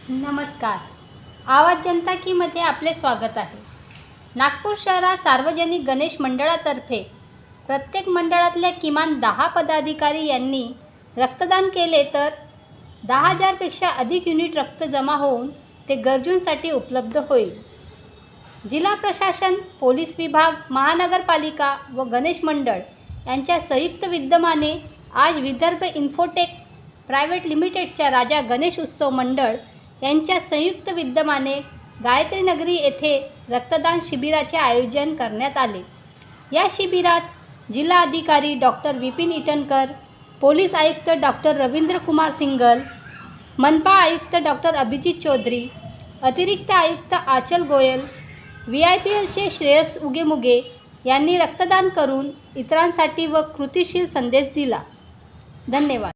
नमस्कार. आवाज जनता कीमध्ये आपले स्वागत आहे. नागपूर शहरात सार्वजनिक गणेश मंडळातर्फे प्रत्येक मंडळातल्या किमान 10 पदाधिकारी यांनी रक्तदान केले तर 10,000पेक्षा अधिक युनिट रक्त जमा होऊन ते गरजूंसाठी उपलब्ध होईल. जिल्हा प्रशासन, पोलीस विभाग, महानगरपालिका व गणेश मंडळ यांच्या संयुक्त विद्यमाने आज विदर्भ इन्फोटेक प्रायव्हेट लिमिटेडच्या राजा गणेश उत्सव मंडळ यांच्या संयुक्त विद्यमाने गायत्री नगरी येथे रक्तदान शिबिराचे आयोजन करण्यात आले. या शिबिरात जिल्हा अधिकारी डॉक्टर विपिन इटनकर, पोलीस आयुक्त डॉक्टर रवींद्र कुमार सिंगल, मनपा आयुक्त डॉक्टर अभिजित चौधरी, अतिरिक्त आयुक्त आचल गोयल, VIPLचे श्रेयस उगेमुगे यांनी रक्तदान करून इतरांसाठी व कृतिशील संदेश दिला. धन्यवाद.